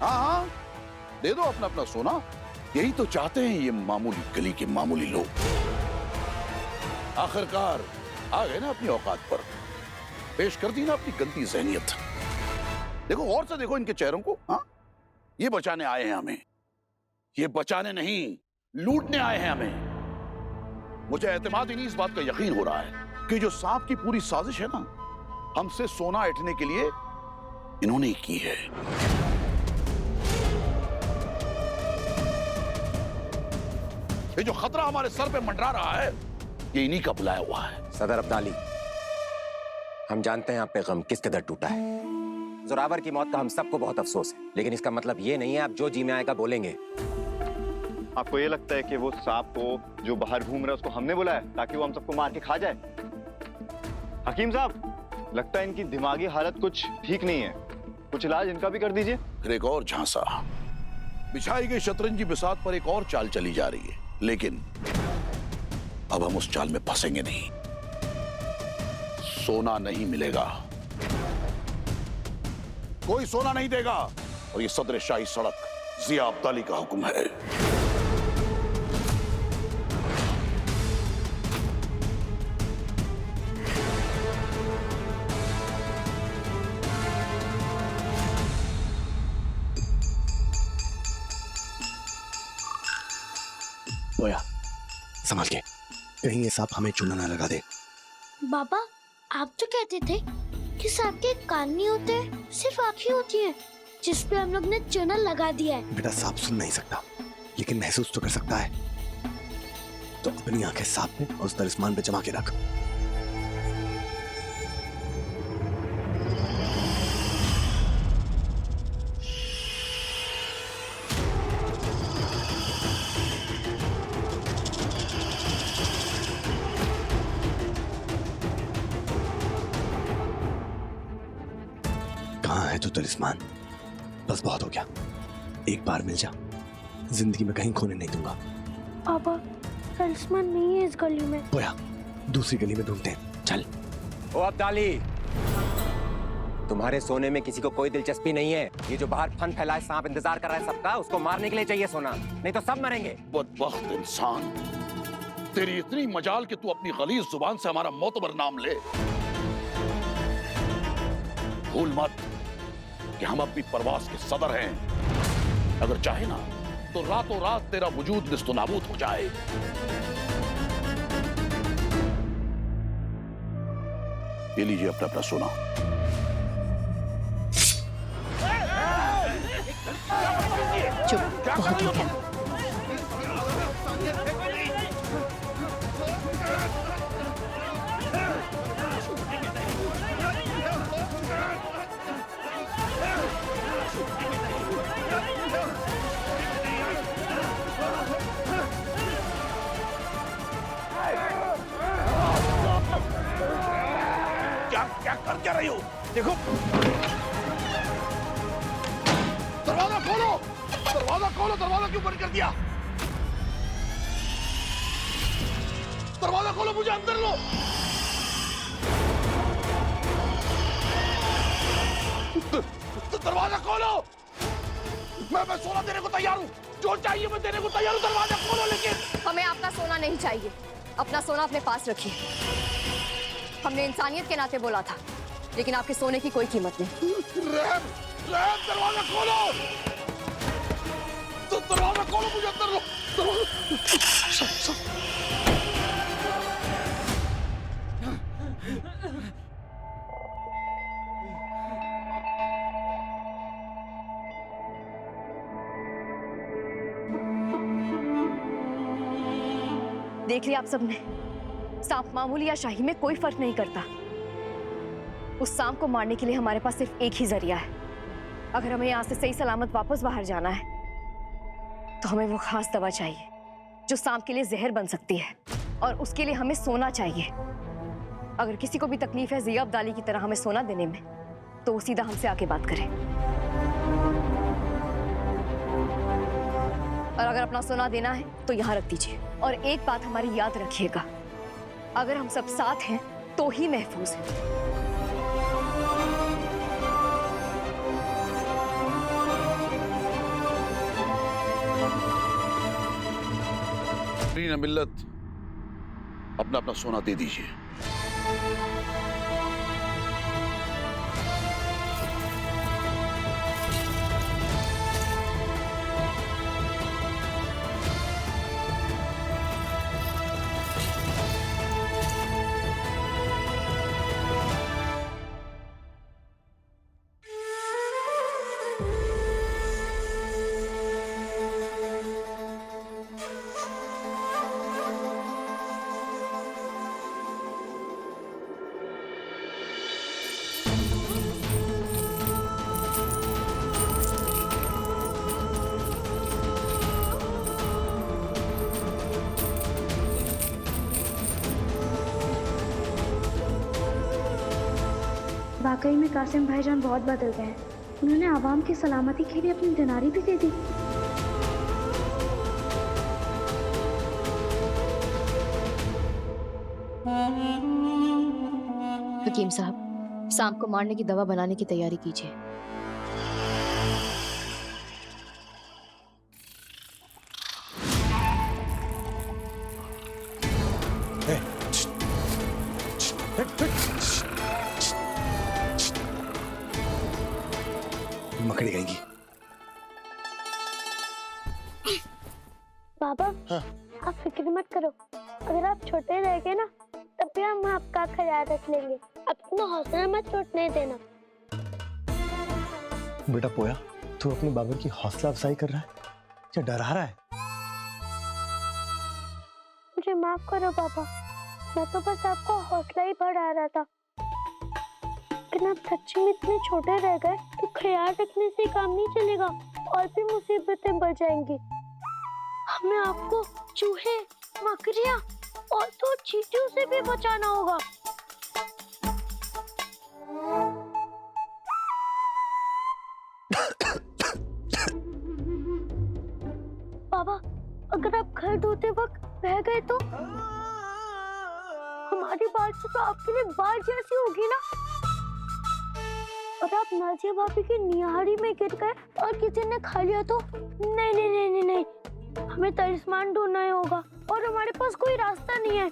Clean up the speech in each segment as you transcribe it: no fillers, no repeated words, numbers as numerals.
हाँ हाँ, दे दो अपना अपना सोना। यही तो चाहते हैं ये मामूली गली के मामूली लोग। आखिरकार आ गए ना अपनी औकात पर, पेश कर दी ना अपनी गंदी जहनियत। देखो गौर से देखो इनके चेहरों को। हाँ, ये बचाने आए हैं हमें, ये बचाने नहीं लूटने आए हैं हमें। मुझे एतमाद ही नहीं, इस बात का यकीन हो रहा है कि जो सांप की पूरी साजिश है ना, हमसे सोना ऐंठने के लिए इन्होंने ही की है। ये जो खतरा हमारे सर पे मंडरा रहा है, ये इन्हीं का बुलाया हुआ है। सदर अब्दाली, हम जानते हैं आप पे गम किस कदर टूटा है। जोरावर की मौत का हम सबको बहुत अफसोस है, लेकिन इसका मतलब ये नहीं है आप जो जी में आएगा बोलेंगे। आपको ये लगता है कि वो सांप को जो बाहर घूम रहा है उसको हमने बुलाया ताकि वो हम सबको मार के खा जाए? हकीम साहब, लगता है इनकी दिमागी हालत कुछ ठीक नहीं है, कुछ इलाज इनका भी कर दीजिए। फिर एक और झांसा, बिछाई गई शतरंजी बिसात पर एक और चाल चली जा रही है, लेकिन अब हम उस चाल में फंसेंगे नहीं। सोना नहीं मिलेगा, कोई सोना नहीं देगा, और ये सदर शाही सड़क जिया अब्दाली का हुक्म है। बोया, संभाल के, कहीं ये सांप हमें चूना ना लगा दे। बाबा, आप तो कहते थे कि सांप के कान नहीं होते, सिर्फ आँखें होती है, जिस पे हम लोग ने चूना लगा दिया है। बेटा, सांप सुन नहीं सकता, लेकिन महसूस तो कर सकता है। तो अपनी आंखें सांप में और उस तलिस्मान पे जमा के रख। कहाँ है तू तलिस्मान? बस बहुत हो गया, एक बार मिल जा, जिंदगी में कहीं खोने नहीं दूंगा। पापा, तलिस्मान नहीं है इस गली में। बोया, दूसरी गली में ढूंढते हैं, चल। ओ अब्दाली, तुम्हारे सोने में किसी को कोई दिलचस्पी नहीं है। ये जो बाहर फन फैलाए सांप इंतजार कर रहा है सबका, उसको मारने के लिए चाहिए सोना, नहीं तो सब मरेंगे। बदबख्त इंसान, तेरी इतनी मजाल कि तू अपनी गलीज जुबान से हमारा मोतबर नाम ले। भूल मत कि हम अपनी परवास के सदर हैं। अगर चाहे ना तो रातों रात तेरा वजूद निस्तो नाबूद हो जाए। ये लीजिए अपना अपना सोना। चुप, बहुत हो गया। क्या कर क्या रही हो? देखो, दरवाजा खोलो, दरवाजा खोलो, दरवाजा क्यों बंद कर दिया? दरवाजा खोलो, मुझे अंदर लो। दरवाजा खोलो, मैं सोना देने को तैयार हूँ, जो चाहिए मैं देने को तैयार हूँ। दरवाजा खोलो। लेकिन हमें आपका सोना नहीं चाहिए, अपना सोना अपने पास रखिए। हमने इंसानियत के नाते बोला था, लेकिन आपके सोने की कोई कीमत नहीं। रहम, रहम, दरवाजा खोलो, तो दरवाजा खोलो, मुझे अंदर लो। देख लिया आप सबने, सांप मामूली या शाही में कोई फर्क नहीं करता। उस सांप को मारने के लिए हमारे पास सिर्फ एक ही जरिया है। अगर हमें यहाँ से सही सलामत वापस बाहर जाना है तो हमें वो खास दवा चाहिए जो सांप के लिए जहर बन सकती है, और उसके लिए हमें सोना चाहिए। अगर किसी को भी तकलीफ है जिया अब्दाली की तरह हमें सोना देने में, तो वो सीधा हमसे आके बात करे। और अगर अपना सोना देना है तो यहाँ रख दीजिए। और एक बात हमारी याद रखिएगा, अगर हम सब साथ हैं तो ही महफूज है। बहरीन मिल्लत अपना अपना सोना दे दीजिए। वाकई में कासिम भाईजान बहुत बदल गए हैं। उन्होंने आवाम की सलामती के लिए अपनी दिनारी भी दे दी। हकीम साहब, सांप को मारने की दवा बनाने की तैयारी कीजिए। मकड़ी गएंगी। बाबा, हाँ? आप फिक्र मत करो। अगर आप छोटे रह गए ना, तब भी हम आपका ख्याल रख लेंगे। अपना हौसला मत टूटने देना। बेटा पोया, तू अपने बाबर की हौसला अफजाई कर रहा है या डरा रहा है? मुझे माफ करो बाबा, मैं तो बस आपका हौसला ही बढ़ा रहा था। लेकिन आप सच्ची में इतने छोटे रह गए कि ख्याल रखने से काम नहीं चलेगा, और भी मुसीबतें बढ़ जाएंगी। हमें आपको चूहे, मकड़ियाँ और तो चींटियों से भी बचाना होगा। बाबा, अगर आप घर धोते वक्त बह गए तो हमारी बारिश तो आपके लिए बाढ़ जैसी होगी ना। और आप नाजिया भाभी की निहारी में गिर गए और किसी ने खा लिया तो? नहीं नहीं नहीं नहीं नहीं, हमें तलिस्मान ढूंढना ही होगा और हमारे पास कोई रास्ता नहीं है।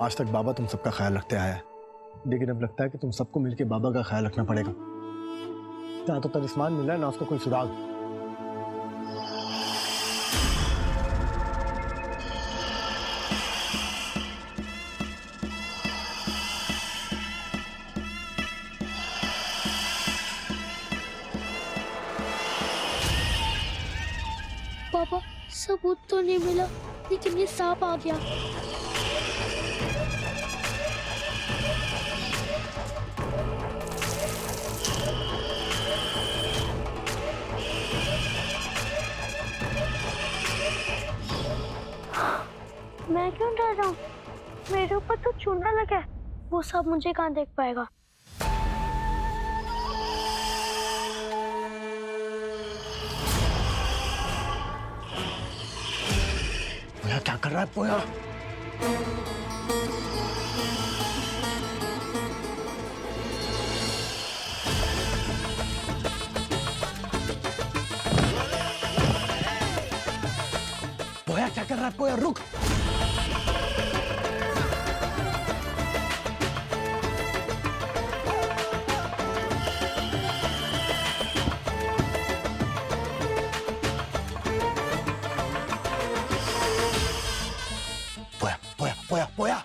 आज तक बाबा तुम सबका ख्याल रखते आया है, लेकिन अब लगता है कि तुम सबको मिलकर बाबा का ख्याल रखना पड़ेगा। ना तो तलिस्मान मिला है, ना उसका कोई सुराग। पापा, सबूत तो नहीं मिला, लेकिन ये सांप आ गया। मैं क्यों डर रहा हूँ? मेरे ऊपर तो चूना लगा है, वो सब मुझे कहाँ देख पाएगा। पोया क्या कर रहा है पोया? पोया क्या कर रहा है? पोया रुक। पोया पोया पोया पोया,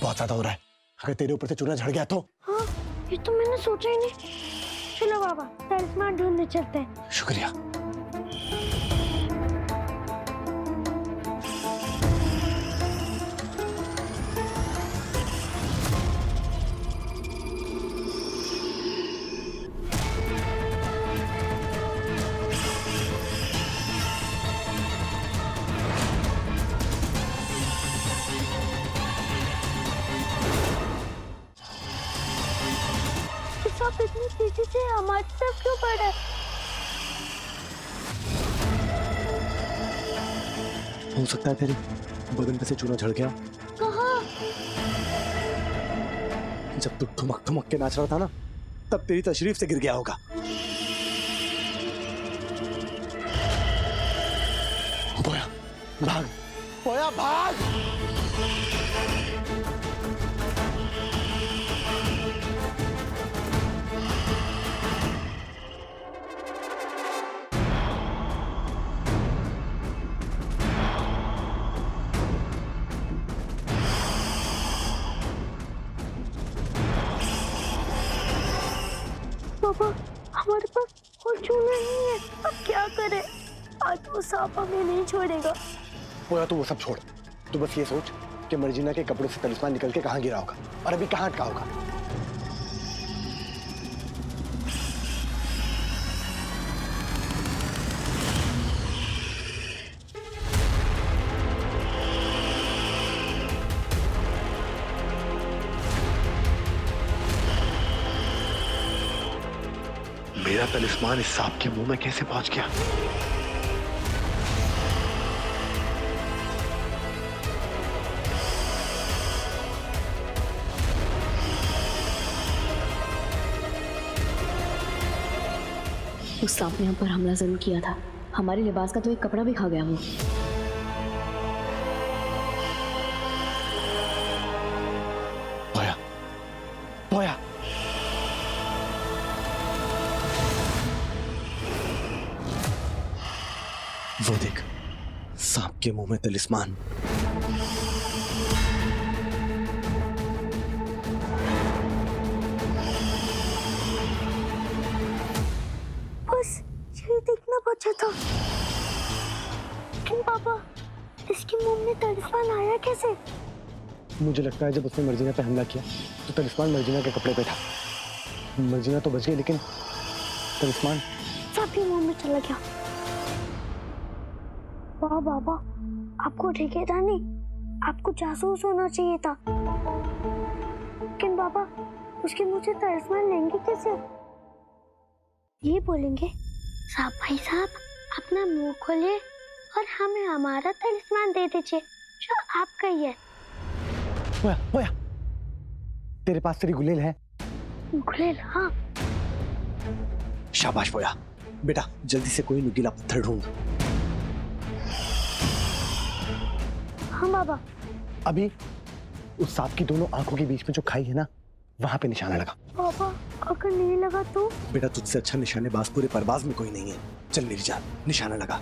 बहुत ज्यादा हो रहा है। अगर तेरे ऊपर से चूना झड़ गया तो? हाँ, ये तो मैंने सोचा ही नहीं। चलो बाबा, तलिस्मान ढूंढने चलते हैं। शुक्रिया। सांप इतनी तेजी से हमारी तरफ क्यों बढ़ रहा है? हो सकता है तेरे बदन पे से चूना झड़ गया। कहाँ? जब तू ठुमक ठुमक के नाच रहा था ना, तब तेरी तशरीफ से गिर गया होगा। बोया भाग, बोया भाग। पापा, हमारे पास और चूना नहीं है, अब क्या करें? आज वो सांप हमें नहीं छोड़ेगा। बोया तू वो सब छोड़, तू बस ये सोच कि मर्जीना के कपड़ों से तलिस्मान निकल के कहाँ गिरा होगा और अभी कहाँ अटका होगा। मेरा तलिस्मान इस सांप के मुंह में कैसे पहुंच गया? उस सांप ने हम पर हमला जरूर किया था। हमारे लिबास का तो एक कपड़ा भी खा गया वो। बोया, बोया। वो देख, सांप के मुंह में तलिस्मान। बस यही देखना बचा था। लेकिन पापा, इसके मुंह में तलिस्मान आया कैसे? मुझे लगता है जब उसने मर्जीना पे हमला किया तो तलिस्मान मर्जीना के कपड़े पे था। मर्जीना तो बच गई, लेकिन तलिस्मान सांप ही मुंह में चला गया। वाह बाबा, आपको ठेकेदार नहीं, आपको जासूस होना चाहिए था। लेकिन बाबा, उसके मुंह से तलिस्मान लेंगे कैसे? ये बोलेंगे, साहब भाई साहब अपना मुंह खोलिए और हमें हमारा तलिस्मान दे दीजिए जो आपका ही है। बोया, बोया, तेरे पास तेरी गुलेल है? गुलेल? हाँ। शाबाश बोया, बेटा जल्दी से कोई नुकीला पत्थर ढूंढ। हाँ बाबा। अभी उस सांप की दोनों आंखों के बीच में जो खाई है ना, वहां पे निशाना लगा। पापा, अगर नहीं लगा तो? बेटा तुझसे अच्छा निशानेबाज पूरे परवाज में कोई नहीं है। चल मेरी जान, निशाना लगा।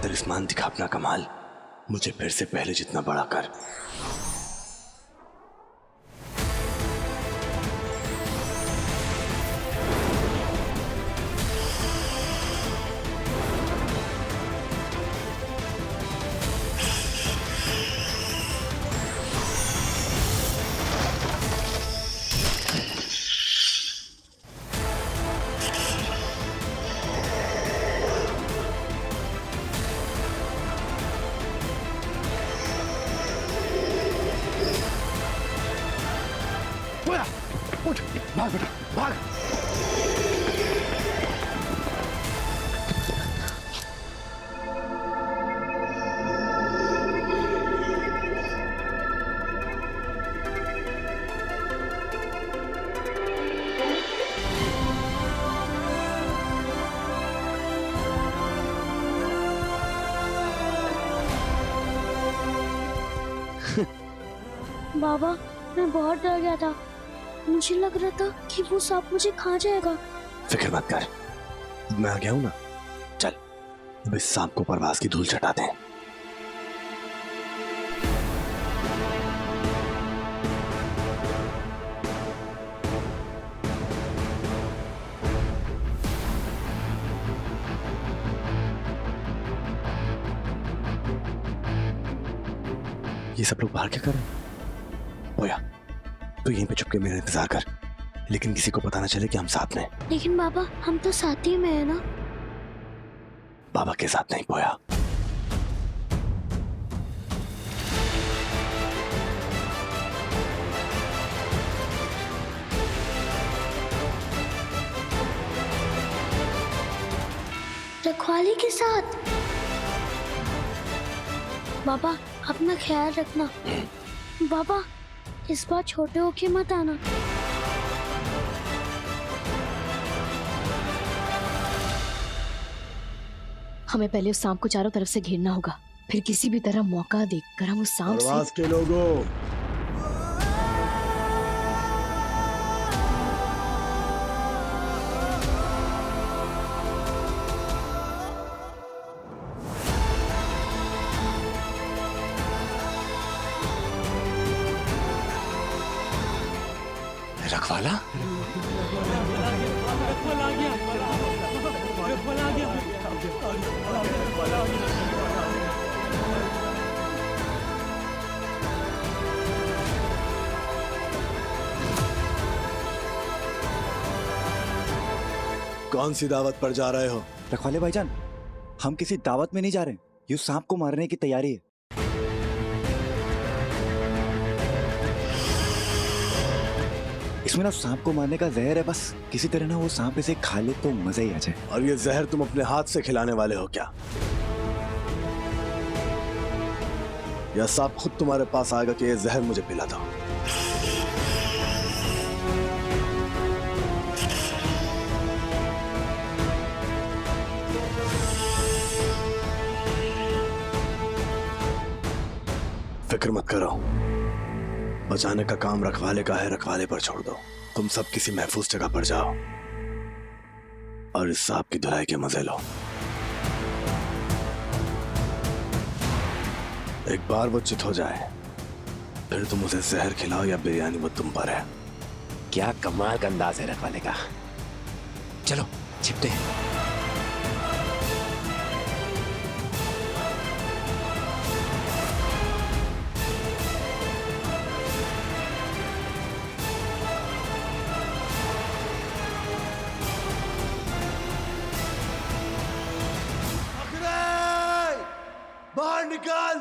तलिस्मान दिखा अपना कमाल, मुझे फिर से पहले जितना बड़ा कर। बेटा उठ, भाग बेटा भाग। बाबा मैं बहुत डर गया था, मुझे लग रहा था कि वो सांप मुझे खा जाएगा। फिक्र मत कर, मैं आ गया हूं ना। चल अब इस सांप को परवास की धूल चटाते हैं। ये सब लोग बाहर क्या कर रहे हैं? बोया, तू यहीं पे चुपके मेरा इंतजार कर, लेकिन किसी को पता ना चले कि हम साथ में। लेकिन बाबा हम तो साथ ही में है ना। बाबा के साथ नहीं बोया। रखवाली के साथ। बाबा अपना ख्याल रखना। बाबा इस बार छोटे होके मत आना। हमें पहले उस सांप को चारों तरफ से घेरना होगा, फिर किसी भी तरह मौका देखकर हम उस सांप से। परवास के लोगों, रखवाला? कौन सी दावत पर जा रहे हो? रखवाले भाईजान, हम किसी दावत में नहीं जा रहे, ये सांप को मारने की तैयारी है। इसमें ना सांप को मारने का जहर है, बस किसी तरह ना वो सांप इसे खा ले तो मजा ही आ जाए। और ये जहर तुम अपने हाथ से खिलाने वाले हो क्या? या सांप खुद तुम्हारे पास आएगा कि ये जहर मुझे पिला दो? फिक्र मत करो, बचाने का काम रखवाले का है, रखवाले पर छोड़ दो। तुम सब किसी महफूज जगह पर जाओ और इस सांप की धुलाई के मजे लो। एक बार वो चित हो जाए, फिर तुम उसे जहर खिलाओ या बिरयानी वो तुम पर है। क्या कमाल का अंदाज है रखवाले का। चलो छिपते हैं। बाहर निकल।